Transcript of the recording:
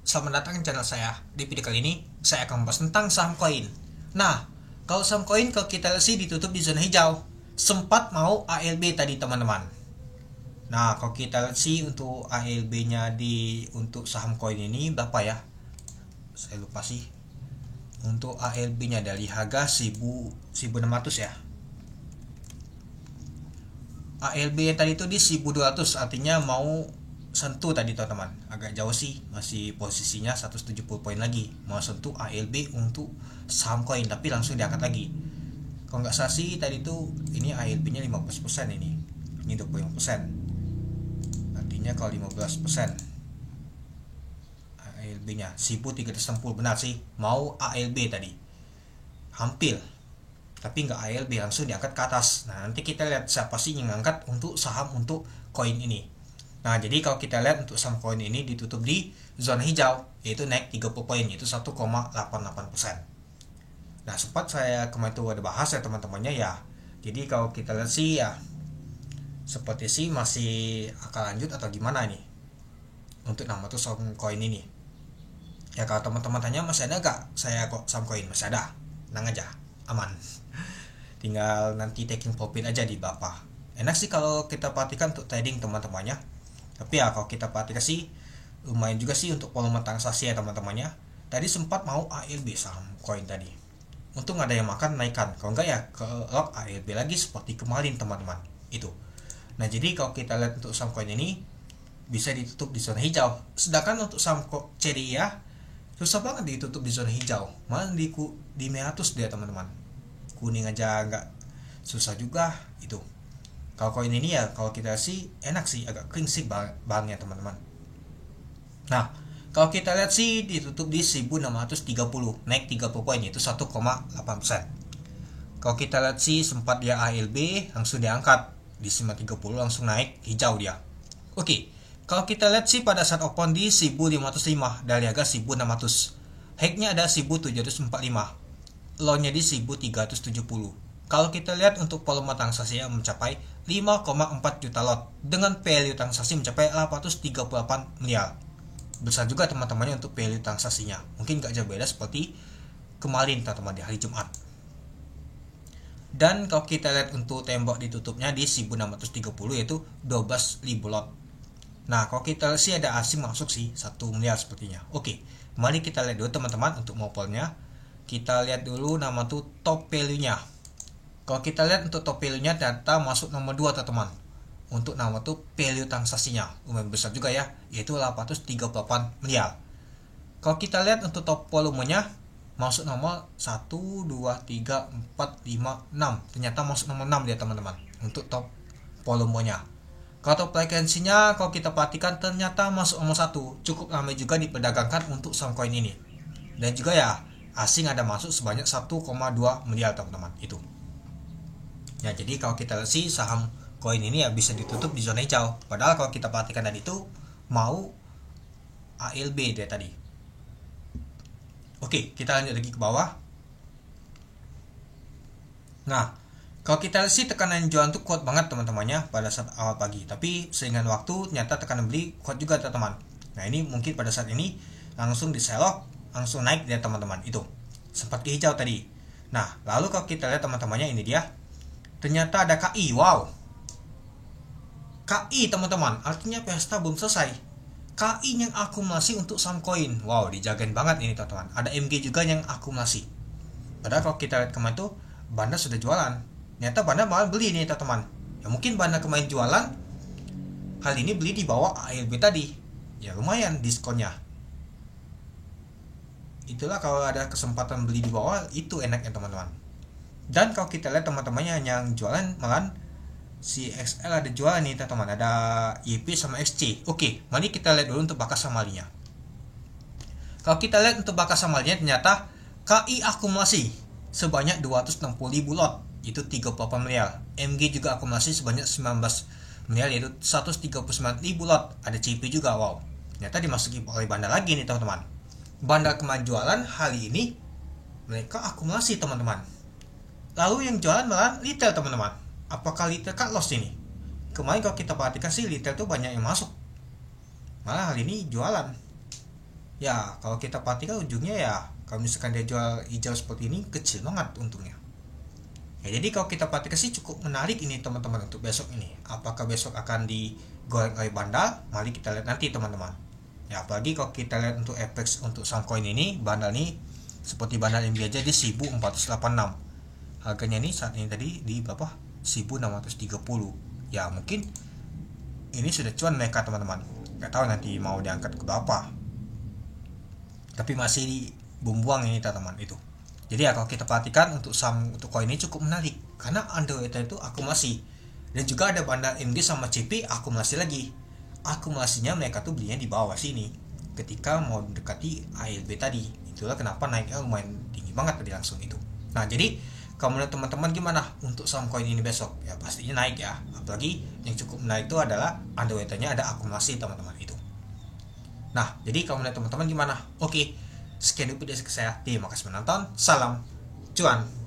selamat datang di channel saya. Di video kali ini saya akan membahas tentang saham koin. Nah, kalau saham koin kalau kita lihat sih ditutup di zona hijau. Sempat mau ALB tadi teman-teman. Nah, kalau kita lihat sih untuk ALB-nya untuk saham koin ini berapa ya? Saya lupa sih. Untuk ALB-nya dari harga 1600 ya. ALB yang tadi itu di 1200, artinya mau sentuh tadi teman-teman. Agak jauh sih, masih posisinya 170 poin lagi mau sentuh ALB untuk saham koin, tapi langsung diangkat lagi. Kalau nggak salah sih tadi itu ini ALB nya 15%, ini 25%, artinya kalau 15% ALB nya 1360, benar sih mau ALB tadi hampir, tapi nggak ALB, langsung diangkat ke atas. Nah, nanti kita lihat siapa sih yang ngangkat untuk saham untuk koin ini. Nah, jadi kalau kita lihat untuk saham koin ini ditutup di zona hijau, yaitu naik 30 poin, yaitu 1,88%. Nah, sempat saya kemarin itu ada bahas ya teman-temannya ya. Jadi kalau kita lihat sih ya seperti sih masih akan lanjut atau gimana nih untuk nama tuh saham koin ini. Ya kalau teman-teman tanya masih ada gak saya kok saham koin, masih ada, tenang aja, aman. Tinggal nanti taking profit aja di bawah. Enak sih kalau kita perhatikan untuk trading teman-temannya. Tapi ya kalau kita perhatikan sih lumayan juga sih untuk volume transaksi ya teman-temannya. Tadi sempat mau ALB saham koin tadi. Untung ada yang makan naikkan. Kalau enggak ya ke lock ALB lagi seperti kemarin teman-teman. Itu. Nah, jadi kalau kita lihat untuk saham koin ini bisa ditutup di zona hijau. Sedangkan untuk saham CDI ya susah banget ditutup di zona hijau. Malah di merah dia teman-teman. Kuning aja enggak, susah juga itu. Kalau koin ini ya kalau kita sih enak sih, agak kering sih bahannya teman-teman. Nah, kalau kita lihat sih ditutup di 1630, naik 30 poin, yaitu 1,8%. Kalau kita lihat sih sempat dia ALB langsung diangkat di 930, langsung naik hijau dia. Oke, kalau kita lihat sih pada saat open di 1505 dari harga 1600, high-nya ada 1745, low-nya di 1370. Kalau kita lihat untuk volume transaksi yang mencapai 5,4 juta lot dengan value transaksi mencapai 838 miliar. Besar juga teman-temannya untuk value transaksinya. Mungkin gak jauh beda seperti kemarin teman-teman di hari Jumat. Dan kalau kita lihat untuk tembok ditutupnya di 1630, yaitu 12.000 lot. Nah, kalau kita lihat sih ada asing masuk sih 1 miliar sepertinya. Oke, mari kita lihat dulu teman-teman untuk mopolnya. Kita lihat dulu nama tuh top value-nya. Kalau kita lihat untuk top value-nya data masuk nomor 2 teman-teman. Untuk nama tuh value transaksinya lumayan besar juga ya, yaitu 838 miliar. Kalau kita lihat untuk top volumenya masuk nomor 1, 2, 3, 4, 5, 6. Ternyata masuk nomor 6 dia teman-teman untuk top volumenya. Kalau top frekuensinya kalau kita perhatikan ternyata masuk nomor 1. Cukup ramai juga diperdagangkan untuk saham koin ini. Dan juga ya asing ada masuk sebanyak 1,2 miliar teman-teman itu. Ya, jadi kalau kita lihat sih saham koin ini ya bisa ditutup di zona hijau. Padahal kalau kita perhatikan tadi itu mau ALB dia tadi. Oke, kita lanjut lagi ke bawah. Nah, kalau kita lihat sih tekanan jualan tuh kuat banget teman-temannya pada saat awal pagi. Tapi seiring waktu ternyata tekanan beli kuat juga teman-teman. Nah, ini mungkin pada saat ini langsung diselok, langsung naik dia teman-teman itu. Sempat ke hijau tadi. Nah, lalu kalau kita lihat teman-temannya ini dia. Ternyata ada KI, wow. KI teman-teman, artinya pesta belum selesai. KI yang akumulasi untuk saham koin, wow, dijagain banget ini teman-teman. Ada MG juga yang akumulasi. Padahal kalau kita lihat kemarin tuh Banda sudah jualan. Ternyata Banda malah beli nih teman-teman. Ya mungkin Banda kemarin jualan, hal ini beli di bawah ALB tadi. Ya lumayan diskonnya. Itulah kalau ada kesempatan beli di bawah, itu enaknya teman-teman. Dan kalau kita lihat teman-temannya yang jualan malah si XL ada jualan nih teman-teman, ada YP sama XC. Oke, mari kita lihat dulu untuk bakas samalinya. Kalau kita lihat untuk bakas samalinya ternyata KI akumulasi sebanyak 260.000 lot, itu 38 miliar. MG juga akumulasi sebanyak 19 miliar, yaitu 139.000 lot. Ada CP juga, wow. Ternyata dimasuki oleh Banda lagi nih teman-teman. Banda kemarin jualan, hari ini mereka akumulasi teman-teman. Lalu yang jualan malah retail teman-teman. Apakah retail cut loss ini? Kemarin kalau kita perhatikan sih retail tuh banyak yang masuk. Malah hari ini jualan. Ya kalau kita perhatikan ujungnya ya, kalau misalkan dia jual hijau seperti ini kecil banget untungnya. Ya, jadi kalau kita perhatikan sih cukup menarik ini teman-teman untuk besok ini. Apakah besok akan digoreng oleh bandal? Mari kita lihat nanti teman-teman. Ya apalagi kalau kita lihat untuk FX untuk saham koin ini, bandal ini seperti bandal yang biasa di 1486. Harganya ini saat ini tadi di berapa? 1630. Ya mungkin ini sudah cuan mereka teman-teman. Gak tahu nanti mau diangkat ke berapa. Tapi masih buang-buang ini teman-teman itu. Jadi ya kalau kita perhatikan untuk saham untuk koin ini cukup menarik karena underwater itu akumulasi, dan juga ada bandar MG sama CP akumulasi lagi. Akumulasinya mereka tuh belinya di bawah sini ketika mau mendekati ALB tadi. Itulah kenapa naiknya lumayan tinggi banget tadi langsung itu. Nah jadi kalau menurut teman-teman gimana untuk saham koin ini besok? Ya pastinya naik ya. Apalagi yang cukup menarik itu adalah underwaternya ada akumulasi teman-teman itu. Nah jadi kalau menurut teman-teman gimana? Oke, sekian dulu video saya. Terima kasih menonton. Salam cuan.